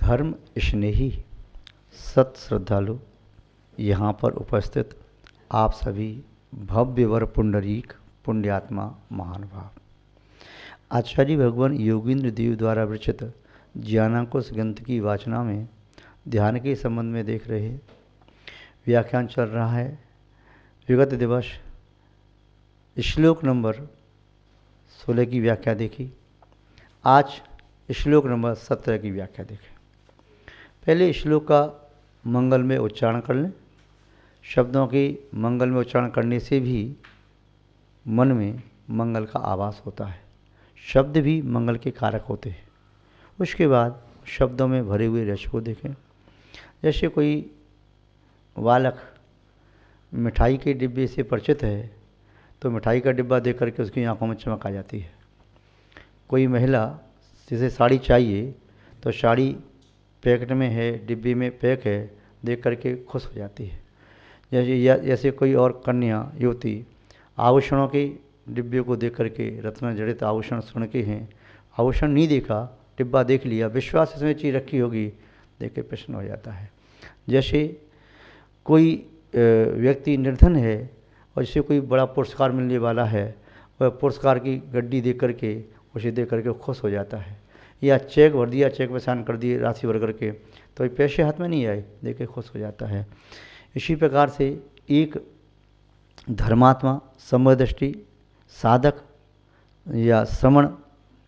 धर्म स्नेही सत श्रद्धालु यहाँ पर उपस्थित आप सभी भव्यवर पुंडरीक पुण्यात्मा महानुभाव, आचार्य भगवान योगींद्र देव द्वारा विरचित ज्ञानांकुश ग्रंथ की वाचना में ध्यान के संबंध में देख रहे व्याख्यान चल रहा है। विगत दिवस श्लोक नंबर 16 की व्याख्या देखी, आज श्लोक नंबर 17 की व्याख्या देखें। पहले श्लोक का मंगल में उच्चारण कर लें। शब्दों के मंगल में उच्चारण करने से भी मन में मंगल का आभास होता है, शब्द भी मंगल के कारक होते हैं। उसके बाद शब्दों में भरे हुए रस को देखें। जैसे कोई बालक मिठाई के डिब्बे से परिचित है तो मिठाई का डिब्बा देख करके उसकी आंखों में चमक आ जाती है। कोई महिला जिसे साड़ी चाहिए तो साड़ी पैकेट में है, डिब्बे में पैक है, देख करके खुश हो जाती है। जैसे कोई और कन्या युवती आभूषणों के डिब्बे को देख करके, रत्न जड़ित आभूषण सुन के हैं, आभूषण नहीं देखा, डिब्बा देख लिया, विश्वास इसमें चीज़ रखी होगी, देख के प्रश्न हो जाता है। जैसे कोई व्यक्ति निर्धन है और जिसे कोई बड़ा पुरस्कार मिलने वाला है, वह पुरस्कार की गड्डी देख करके उसे देख करके खुश हो जाता है। या चेक भर दिया, चेक में साइन कर दिए राशि भर करके, तो ये पैसे हाथ में नहीं आए, देख के खुश हो जाता है। इसी प्रकार से एक धर्मात्मा, समदृष्टि, साधक या श्रवण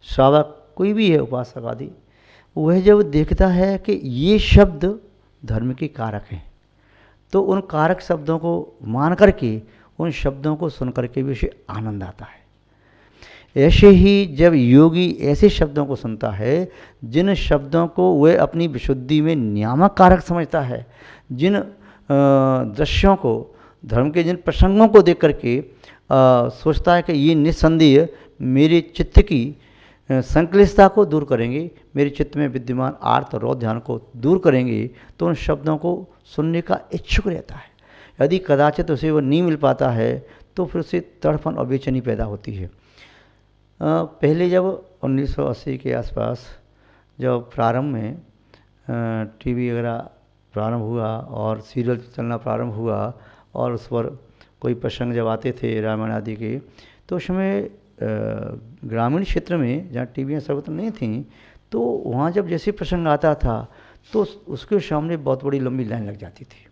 श्रावक कोई भी है, उपासक आदि, वह जब देखता है कि ये शब्द धर्म के कारक हैं तो उन कारक शब्दों को मान करके, उन शब्दों को सुन करके भी उसे आनंद आता है। ऐसे ही जब योगी ऐसे शब्दों को सुनता है जिन शब्दों को वह अपनी विशुद्धि में नियामक कारक समझता है, जिन दृश्यों को, धर्म के जिन प्रसंगों को देख करके सोचता है कि ये निस्संदेह मेरे चित्त की संक्लिष्टता को दूर करेंगे, मेरे चित्त में विद्यमान आर्त और ध्यान को दूर करेंगे, तो उन शब्दों को सुनने का इच्छुक रहता है। यदि कदाचित उसे वो नहीं मिल पाता है तो फिर उसे तड़पन और बेचैनी पैदा होती है। पहले जब 1980 के आसपास जब प्रारंभ में टीवी वगैरह प्रारंभ हुआ और सीरियल चलना प्रारंभ हुआ और उस पर कोई प्रसंग जब आते थे रामायण आदि के, तो उसमें ग्रामीण क्षेत्र में जहाँ टीवियाँ सर्वत्र नहीं थीं, तो वहाँ जब जैसे प्रसंग आता था तो उसके सामने बहुत बड़ी लंबी लाइन लग जाती थी।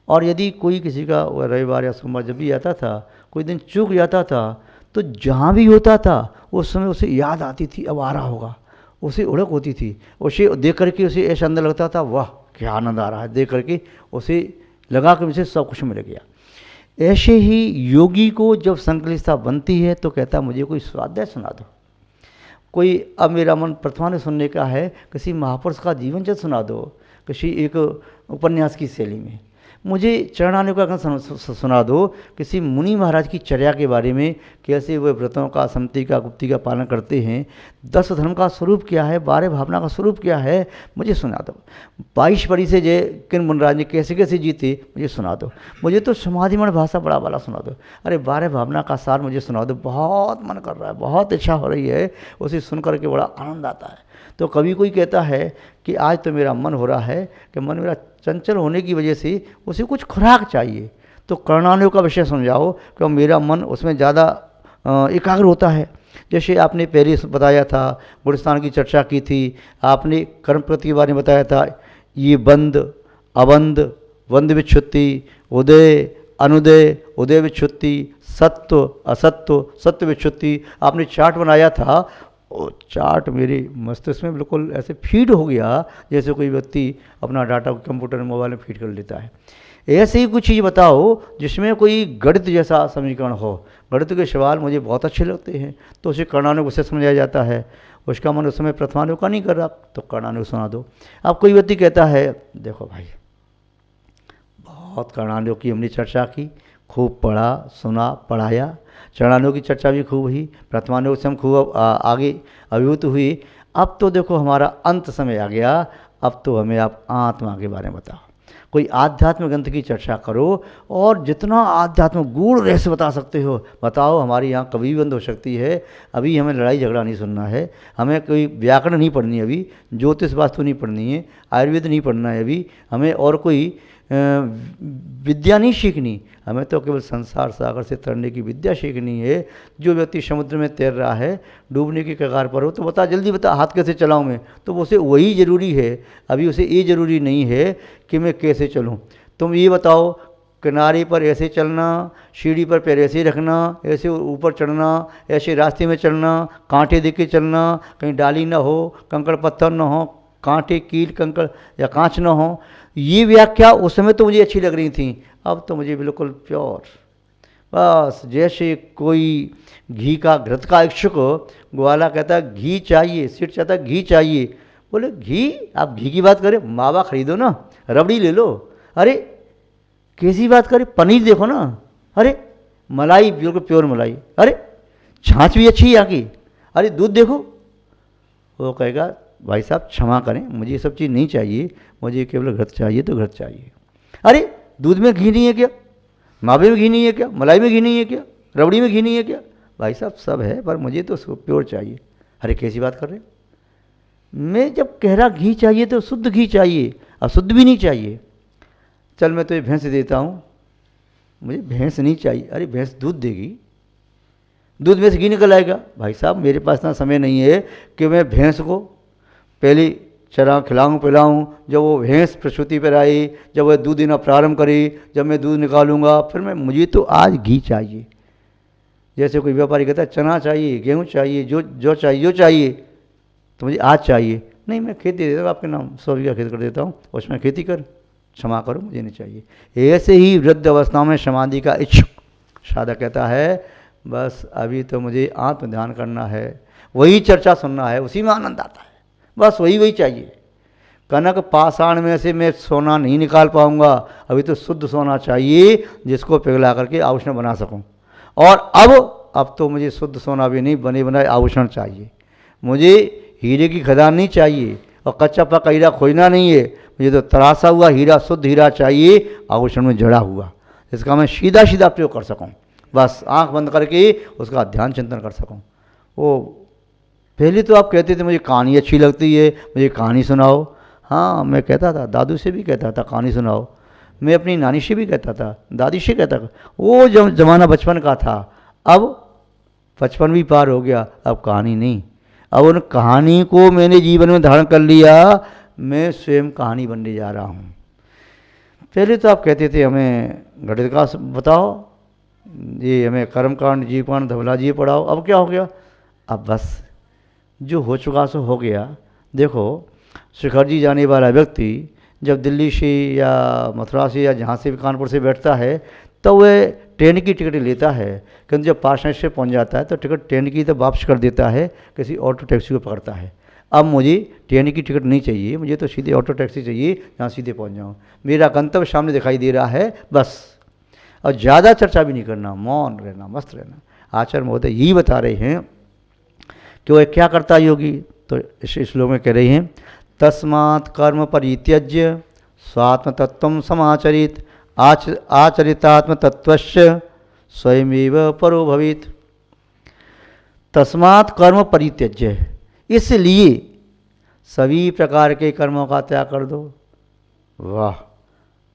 और यदि कोई किसी का रविवार या सोमवार जब भी आता था, कोई दिन चूक जाता था, तो जहाँ भी होता था उस समय उसे याद आती थी अब आ रहा होगा, उसे उड़क होती थी। उसे देख करके उसे ऐसा अंदर लगता था, वाह क्या आनंद आ रहा है, देख करके उसे लगा कि मुझे सब कुछ मिल गया। ऐसे ही योगी को जब संकलिष्टता बनती है तो कहता मुझे कोई स्वाध्याय सुना दो, कोई अब मेरा मन प्रथमा सुनने का है, किसी महापुरुष का जीवन चरित्र सुना दो, किसी एक उपन्यास की शैली में मुझे चरणाने का सुना दो, किसी मुनि महाराज की चर्या के बारे में, कैसे वे व्रतों का, समति का, गुप्ति का पालन करते हैं, 10 धर्म का स्वरूप क्या है, 12 भावना का स्वरूप क्या है, मुझे सुना दो। 22 परी से जय किन मुनराज ने कैसे कैसे जीते, मुझे सुना दो। मुझे तो समाधिमण भाषा बड़ा वाला सुना दो। अरे 12 भावना का सार मुझे सुना दो, बहुत मन कर रहा है, बहुत इच्छा हो रही है, उसे सुन करके बड़ा आनंद आता है। तो कभी कोई कहता है कि आज तो मेरा मन हो रहा है कि मन मेरा चंचल होने की वजह से उसे कुछ खुराक चाहिए, तो कर्णानुयोग का विषय समझाओ कि मेरा मन उसमें ज़्यादा एकाग्र होता है। जैसे आपने पहले बताया था, गुलिस्तान की चर्चा की थी, आपने कर्मप्रति के बारे में बताया था, ये बंद अबंद, बंद विच्छुत्ति, उदय अनुदय, उदय विच्छुत्ति, सत्व असत्व, सत्व विच्छुत्ति, आपने चार्ट बनाया था। और चार्ट मेरे मस्तिष्क में बिल्कुल ऐसे फीड हो गया जैसे कोई व्यक्ति अपना डाटा कंप्यूटर मोबाइल में फीड कर लेता है। ऐसे ही कुछ चीज़ बताओ जिसमें कोई गणित जैसा समीकरण हो। गणित के सवाल मुझे बहुत अच्छे लगते हैं, तो उसे कर्णानुयोग से समझाया जाता है। उसका मन उस समय प्रथमानुयोग का नहीं कर रहा तो कर्णानुयोग सुना दो। अब कोई व्यक्ति कहता है, देखो भाई बहुत कर्णानुयोग की हमने चर्चा की, खूब पढ़ा, सुना, पढ़ाया, चरणानुयोग की चर्चा भी खूब हुई, प्रथमानुयोग से हम खूब आगे अभिभूत हुई। अब तो देखो हमारा अंत समय आ गया, अब तो हमें आप आत्मा के बारे में बताओ। कोई आध्यात्म ग्रंथ की चर्चा करो और जितना आध्यात्म गूढ़ रहस्य बता सकते हो बताओ। हमारी यहाँ कभी भी बंद हो सकती है। अभी हमें लड़ाई झगड़ा नहीं सुनना है, हमें कोई व्याकरण नहीं पढ़नी है, अभी ज्योतिष वास्तु नहीं पढ़नी है, आयुर्वेद नहीं पढ़ना है, अभी हमें और कोई विद्या नहीं सीखनी, हमें तो केवल संसार सागर से तरने की विद्या सीखनी है। जो व्यक्ति समुद्र में तैर रहा है, डूबने की कगार पर हो, तो बता, जल्दी बता, हाथ कैसे चलाऊं मैं, तो उसे वही ज़रूरी है। अभी उसे ये ज़रूरी नहीं है कि मैं कैसे चलूं। तुम ये बताओ, किनारे पर ऐसे चलना, सीढ़ी पर पैर ऐसे रखना, ऐसे ऊपर चढ़ना, ऐसे रास्ते में चलना, कांटे देख के चलना, कहीं डाली ना हो, कंकड़ पत्थर ना हो, कांटे कील कंकड़ या कांच ना हो, ये व्याख्या उस समय तो मुझे अच्छी लग रही थी, अब तो मुझे बिल्कुल प्योर, बस जैसे कोई घी का घृत का इच्छुक ग्वाला कहता है घी चाहिए, सिर चाहता है घी चाहिए, बोले घी, आप घी की बात करें, मावा खरीदो ना, रबड़ी ले लो, अरे कैसी बात करें, पनीर देखो ना, अरे मलाई बिल्कुल प्योर मलाई, अरे छाछ भी अच्छी है यहाँ की, अरे दूध देखो। वो कहेगा भाई साहब क्षमा करें, मुझे ये सब चीज़ नहीं चाहिए, मुझे केवल घृत चाहिए तो घृत चाहिए। अरे दूध में घी नहीं है क्या, मावे में घी नहीं है क्या, मलाई में घी नहीं है क्या, रबड़ी में घी नहीं है क्या, भाई साहब सब है पर मुझे तो प्योर चाहिए। अरे कैसी बात कर रहे, मैं जब कह रहा घी चाहिए तो शुद्ध घी चाहिए, अशुद्ध भी नहीं चाहिए। चल मैं तुझे भैंस देता हूँ, मुझे भैंस नहीं चाहिए, अरे भैंस दूध देगी, दूध में से घी निकल आएगा, भाई साहब मेरे पास इतना समय नहीं है कि मैं भैंस को पहले चरा खिलाऊँ पिलाऊँ, जब वो भैंस प्रसूति पर आई, जब वह दूध देना प्रारंभ करी, जब मैं दूध निकालूंगा फिर मैं, मुझे तो आज घी चाहिए। जैसे कोई व्यापारी कहता है चना चाहिए, गेहूँ चाहिए, जो चाहिए तो मुझे आज चाहिए, नहीं मैं खेती दे देता हूँ आपके नाम, 100 बीघा खेत कर देता हूँ, उसमें खेती कर, क्षमा करो मुझे नहीं चाहिए। ऐसे ही वृद्ध अवस्था में समाधि का इच्छुक साधक कहता है बस अभी तो मुझे आत्म ध्यान करना है, वही चर्चा सुनना है, उसी में आनंद आता है, बस वही चाहिए। कनक पाषाण में से मैं सोना नहीं निकाल पाऊंगा, अभी तो शुद्ध सोना चाहिए जिसको पिघला करके आभूषण बना सकूं। और अब तो मुझे शुद्ध सोना भी नहीं, बने बनाए आभूषण चाहिए। मुझे हीरे की खदान नहीं चाहिए और कच्चा पक्का हीरा खोजना नहीं है, मुझे तो तराशा हुआ हीरा, शुद्ध हीरा चाहिए, आभूषण में जड़ा हुआ, जिसका मैं सीधा सीधा प्रयोग कर सकूं, बस आंख बंद करके उसका ध्यान चिंतन कर सकूं। वो पहले तो आप कहते थे मुझे कहानी अच्छी लगती है, मुझे कहानी सुनाओ, हाँ मैं कहता था, दादू से भी कहता था कहानी सुनाओ, मैं अपनी नानी से भी कहता था, दादी से कहता था, वो जब ज़माना बचपन का था, अब 55 भी पार हो गया, अब कहानी नहीं, अब उन कहानी को मैंने जीवन में धारण कर लिया, मैं स्वयं कहानी बनने जा रहा हूँ। पहले तो आप कहते थे हमें घटित का बताओ, ये हमें कर्मकांड जीवकांड धवला जी पढ़ाओ, अब क्या हो गया, अब बस जो हो चुका सो हो गया। देखो शिखर जी जाने वाला व्यक्ति जब दिल्ली से या मथुरा से या जहाँ से भी कानपुर से बैठता है तो वह ट्रेन की टिकट लेता है, किंतु जब पार्टनर से पहुँच जाता है तो टिकट ट्रेन की तो वापस कर देता है, किसी ऑटो टैक्सी को पकड़ता है। अब मुझे ट्रेन की टिकट नहीं चाहिए, मुझे तो सीधे ऑटो टैक्सी चाहिए जहाँ सीधे पहुँच जाऊँ, मेरा गंतव्य सामने दिखाई दे रहा है बस। और ज़्यादा चर्चा भी नहीं करना, मौन रहना, मस्त रहना। आचार्य महोदय यही बता रहे हैं कि वह क्या करता है योगी, तो इस श्लोक में कह रहे हैं तस्मात् कर्म परित्यज्य स्वात्म तत्व समाचरित आचरितात्म तत्वस्य स्वयमेव परो भवेत्। तस्मात् कर्म परित्यज्य, इसलिए सभी प्रकार के कर्मों का त्याग कर दो। वाह,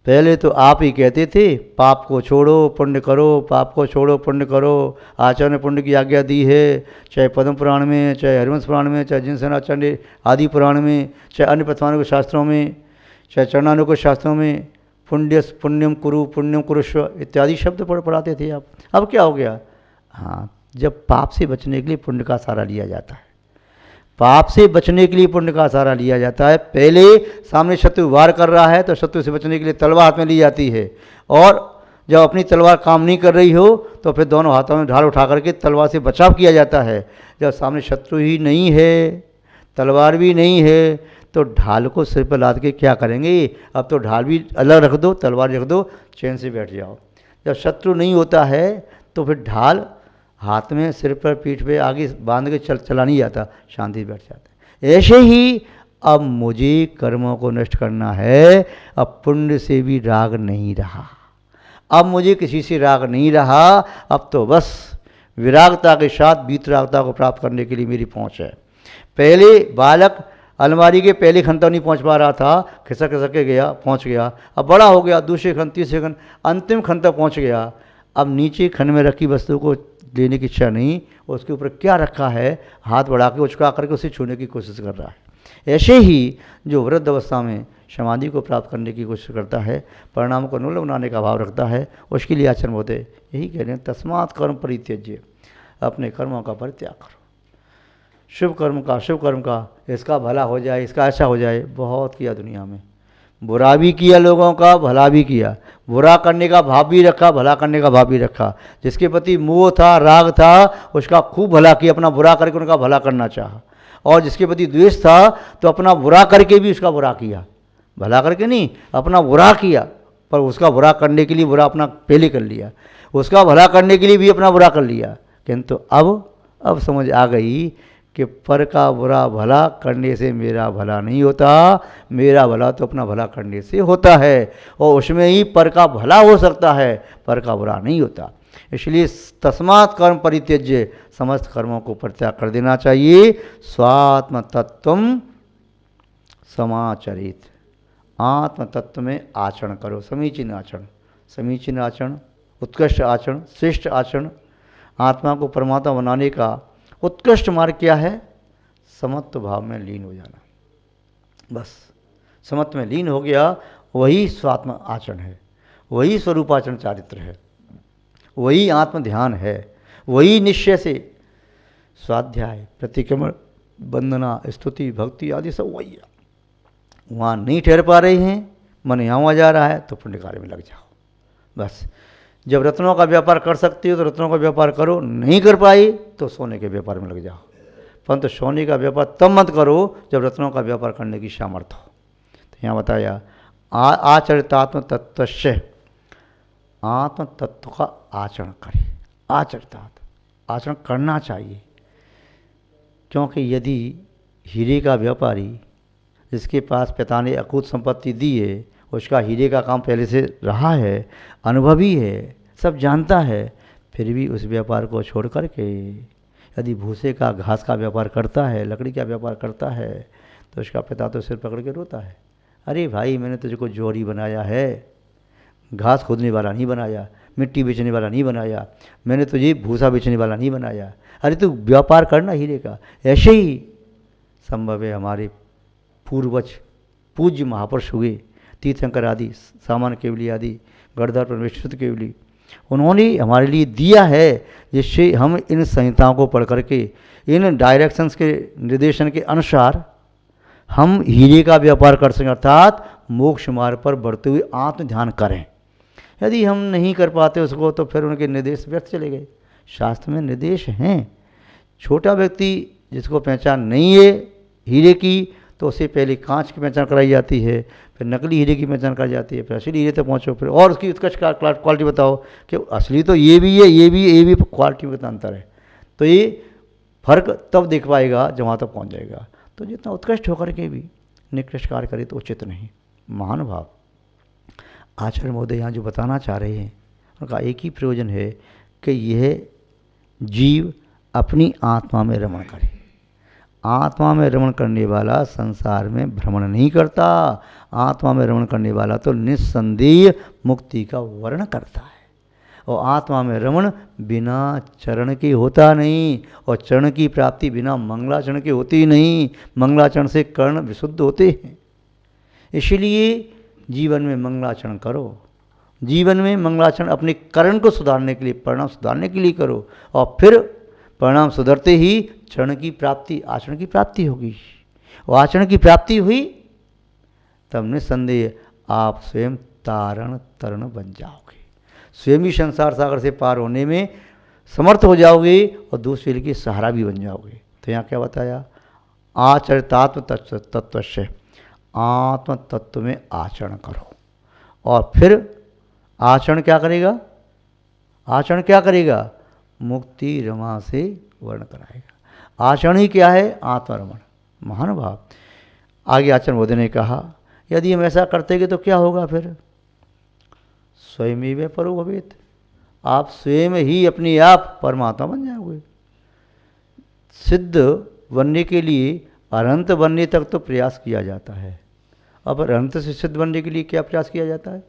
पहले तो आप ही कहते थे पाप को छोड़ो पुण्य करो, पाप को छोड़ो पुण्य करो, आचार्य ने पुण्य की आज्ञा दी है, चाहे पद्म पुराण में, चाहे हरिवंश पुराण में, चाहे जिनसेनाचार्य आदि पुराण में, चाहे अन्य प्रथमानुग शास्त्रों में, चाहे चरणानुग शास्त्रों में, पुण्यम कुरुष्व इत्यादि शब्द पढ़ाते थे आप। अब क्या हो गया, हाँ जब पाप से बचने के लिए पुण्य का सहारा लिया जाता है, पाप से बचने के लिए पुण्य का सहारा लिया जाता है। पहले सामने शत्रु वार कर रहा है तो शत्रु से बचने के लिए तलवार हाथ में ली जाती है, और जब अपनी तलवार काम नहीं कर रही हो तो फिर दोनों हाथों में ढाल उठा करके तलवार से बचाव किया जाता है। जब सामने शत्रु ही नहीं है, तलवार भी नहीं है, तो ढाल को सिर पर लाद के क्या करेंगे, अब तो ढाल भी अलग रख दो, तलवार रख दो, चैन से बैठ जाओ। जब शत्रु नहीं होता है तो फिर ढाल हाथ में, सिर पर, पीठ पे आगे बांध के चला नहीं जाता, शांति बैठ जाता है। ऐसे ही अब मुझे कर्मों को नष्ट करना है, अब पुण्य से भी राग नहीं रहा, अब मुझे किसी से राग नहीं रहा, अब तो बस विरागता के साथ वीतरागता को प्राप्त करने के लिए मेरी पहुंच है। पहले बालक अलमारी के पहले खंड तक नहीं पहुंच पा रहा था, खिसक खिसक के गया, पहुंच गया। अब बड़ा हो गया, दूसरे खंड, तीसरे खंड, अंतिम खंड तक पहुंच गया। अब नीचे खंड में रखी वस्तु को लेने की इच्छा नहीं, उसके ऊपर क्या रखा है हाथ बढ़ा के उचका करके उसे छूने की कोशिश कर रहा है। ऐसे ही जो वृद्ध अवस्था में समाधि को प्राप्त करने की कोशिश करता है, परिणाम को अनुकूल बनाने का भाव रखता है, उसके लिए आचरण होते यही कह रहे हैं, तस्मात् कर्म परित्यज्य, अपने कर्मों का परित्याग करो। शुभ कर्म का, इसका भला हो जाए, इसका अच्छा हो जाए, बहुत किया दुनिया में। बुरा भी किया लोगों का, भला भी किया, बुरा करने का भाव भी रखा, भला करने का भाव भी रखा। जिसके प्रति मोह था, राग था, उसका खूब भला किया, अपना बुरा करके उनका भला करना चाहा। और जिसके प्रति द्वेष था तो अपना बुरा करके भी उसका बुरा किया, भला करके नहीं, अपना बुरा किया, पर उसका बुरा करने के लिए बुरा अपना पहले कर लिया, उसका भला करने के लिए भी अपना बुरा कर लिया। किंतु अब समझ आ गई कि पर का बुरा भला करने से मेरा भला नहीं होता, मेरा भला तो अपना भला करने से होता है, और उसमें ही पर का भला हो सकता है, पर का बुरा नहीं होता। इसलिए तस्मात् कर्म परित्यज्य, समस्त कर्मों को परित्याग कर देना चाहिए। स्वात्म तत्वम समाचरित, आत्म तत्व में आचरण करो, समीचीन आचरण, उत्कृष्ट आचरण, श्रेष्ठ आचरण। आत्मा को परमात्मा बनाने का उत्कृष्ट मार्ग क्या है? समत्व भाव में लीन हो जाना। बस समत्व में लीन हो गया, वही स्वात्म आचरण है, वही स्वरूपाचरण चारित्र है, वही आत्म ध्यान है, वही निश्चय से स्वाध्याय, प्रतिक्रमण, वंदना, स्तुति, भक्ति आदि सब वही है। वहाँ नहीं ठहर पा रहे हैं, मन यहाँ जा रहा है, तो पुण्य कार्य में लग जाओ। बस जब रत्नों का व्यापार कर सकती हो तो रत्नों का व्यापार करो, नहीं कर पाई तो सोने के व्यापार में लग जाओ। परंतु सोने का व्यापार तब मत करो जब रत्नों का व्यापार करने की सामर्थ्य हो। तो यहाँ बताया आचरितात्म तत्वस्य, आत्म तत्व का आचरण करें। आचरण करना चाहिए, क्योंकि यदि हीरे का व्यापारी जिसके पास पिता ने अकूत संपत्ति दी है, उसका हीरे का काम पहले से रहा है, अनुभवी है, सब जानता है, फिर भी उस व्यापार को छोड़ करके यदि भूसे का, घास का व्यापार करता है, लकड़ी का व्यापार करता है, तो उसका पिता तो सिर पकड़ के रोता है, अरे भाई मैंने तुझको जोड़ी बनाया है, घास खोदने वाला नहीं बनाया, मिट्टी बेचने वाला नहीं बनाया, मैंने तुझे भूसा बेचने वाला नहीं बनाया, अरे तू व्यापार करना हीरे का। ऐसे ही संभव है हमारे पूर्वज पूज्य महापुरुष हुए, तीर्थंकर आदि, सामान्य केवली आदि, गणधर परमेश्वर केवली, उन्होंने हमारे लिए दिया है, जिससे हम इन संहिताओं को पढ़ करके, इन डायरेक्शंस के निर्देशन के अनुसार हम हीरे का व्यापार कर सकें, अर्थात मोक्ष मार्ग पर बढ़ते हुए आत्म ध्यान करें। यदि हम नहीं कर पाते उसको, तो फिर उनके निर्देश व्यर्थ चले गए। शास्त्र में निर्देश हैं। छोटा व्यक्ति जिसको पहचान नहीं है हीरे की, तो उससे पहले कांच की पहचान कराई जाती है, फिर नकली हीरे की पहचान कराई जाती है, फिर असली हीरे तक पहुँचो, फिर और उसकी उत्कृष्ट क्वालिटी बताओ कि असली तो ये भी है, ये भी क्वालिटी में कितना अंतर है। तो ये फर्क तब देख पाएगा जब वहाँ तक पहुँच जाएगा। तो जितना उत्कृष्ट होकर के भी निकृष्ट कार्य करे तो उचित नहीं। महानुभाव आचार्य महोदय यहाँ जो बताना चाह रहे हैं, उनका एक ही प्रयोजन है कि यह जीव अपनी आत्मा में रमण करे। आत्मा में रमण करने वाला संसार में भ्रमण नहीं करता। आत्मा में रमण करने वाला तो निस्संदेह मुक्ति का वर्ण करता है। और आत्मा में रमण बिना चरण के होता नहीं, और चरण की प्राप्ति बिना मंगलाचरण के होती ही नहीं। मंगलाचरण से कर्ण विशुद्ध होते हैं। इसलिए जीवन में मंगलाचरण करो। जीवन में मंगलाचरण अपने कर्ण को सुधारने के लिए, परिणाम सुधारने के लिए करो, और फिर परिणाम सुधरते ही चरण की प्राप्ति, आचरण की प्राप्ति होगी। और आचरण की प्राप्ति हुई तब निस्संदेह आप स्वयं तरण बन जाओगे। स्वयं ही संसार सागर से पार होने में समर्थ हो जाओगे और दूसरे के सहारा भी बन जाओगे। तो यहाँ क्या बताया? आचरितात्म तत्व से, आत्म तत्व में आचरण करो। और फिर आचरण क्या करेगा? आचरण क्या करेगा? मुक्ति रमा से वर्ण कराएगा। आचरण ही क्या है? आत्मरमण। महानुभाव आगे आचार्य मोदी ने कहा यदि हम ऐसा करते गए तो क्या होगा फिर? स्वयं परो भवेत, आप स्वयं ही अपने आप परमात्मा बन जाओगे। सिद्ध बनने के लिए अनंत बनने तक तो प्रयास किया जाता है। अब अनंत से सिद्ध बनने के लिए क्या प्रयास किया जाता है?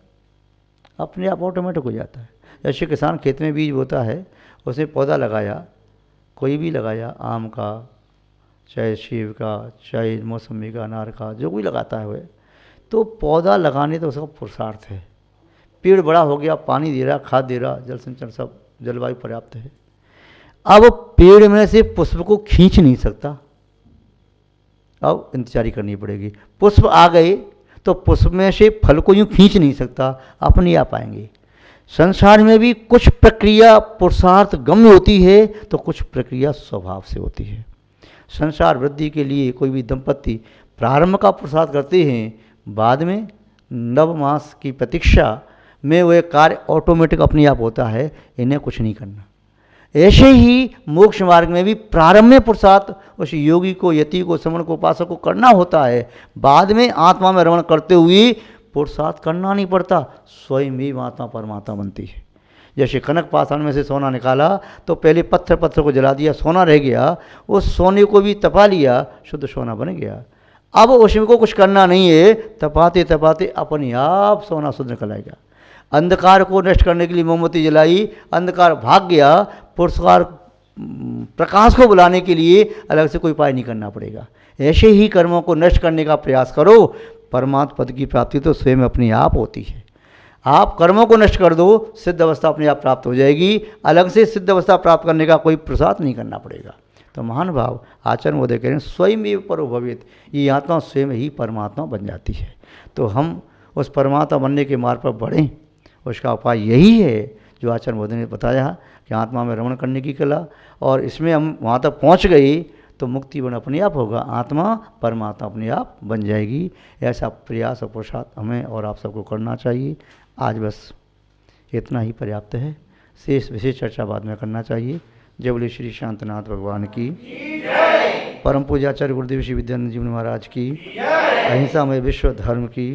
अपने आप ऑटोमेटिक हो जाता है। जैसे किसान खेत में बीज बोता है, उसने पौधा लगाया, कोई भी लगाया, आम का, चाहे सेब का, चाहे मौसमी का, अनार का, जो कोई लगाता है वह, तो पौधा लगाने तो उसका पुरुषार्थ है। पेड़ बड़ा हो गया, पानी दे रहा, खाद दे रहा, जल सिंचन सब, जलवायु पर्याप्त है। अब पेड़ में से पुष्प को खींच नहीं सकता, अब इंतजारी करनी पड़ेगी। पुष्प आ गए तो पुष्प में से फल को यूँ खींच नहीं सकता, अपने आप आएंगे। संसार में भी कुछ प्रक्रिया पुरुषार्थ गम्य होती है तो कुछ प्रक्रिया स्वभाव से होती है। संसार वृद्धि के लिए कोई भी दंपति प्रारंभ का पुरुषार्थ करते हैं, बाद में 9 मास की प्रतीक्षा में वह कार्य ऑटोमेटिक अपने आप होता है, इन्हें कुछ नहीं करना। ऐसे ही मोक्ष मार्ग में भी प्रारंभ में पुरुषार्थ उस योगी को, यति को, श्रमण को, उपासक को करना होता है, बाद में आत्मा में रमण करते हुए पुरुषार्थ करना नहीं पड़ता, स्वयं ही आत्मा परमात्मा बनती है। जैसे कनक पाषाण में से सोना निकाला तो पहले पत्थर को जला दिया, सोना रह गया, उस सोने को भी तपा लिया, शुद्ध सोना बन गया। अब उसमें को कुछ करना नहीं है, तपाते तपाते अपने आप सोना शुद्ध निकल आएगा। अंधकार को नष्ट करने के लिए मोमबत्ती जलाई, अंधकार भाग गया, पुरस्कार प्रकाश को बुलाने के लिए अलग से कोई उपाय नहीं करना पड़ेगा। ऐसे ही कर्मों को नष्ट करने का प्रयास करो, परमात्म पद की प्राप्ति तो स्वयं अपने आप होती है। आप कर्मों को नष्ट कर दो, सिद्ध अवस्था अपने आप प्राप्त हो जाएगी, अलग से सिद्ध अवस्था प्राप्त करने का कोई प्रसाद नहीं करना पड़ेगा। तो महान भाव आचार्य मोदय कह रहे हैं स्वयं एव परो भवेत, ये आत्मा स्वयं ही परमात्मा बन जाती है। तो हम उस परमात्मा बनने के मार्ग पर बढ़ें, उसका उपाय यही है जो आचार्य मोदी ने बताया कि आत्मा में रमण करने की कला, और इसमें हम वहाँ तक पहुँच गए तो मुक्ति बन अपने आप होगा, आत्मा परमात्मा अपने आप बन जाएगी। ऐसा प्रयास और पुरुषार्थ हमें और आप सबको करना चाहिए। आज बस इतना ही पर्याप्त है, शेष विशेष चर्चा बाद में करना चाहिए। जय बोले श्री शांतनाथ भगवान की, परम पूज्य आचार्य गुरुदेव श्री विद्यानंद जी महाराज की, अहिंसा में विश्व धर्म की।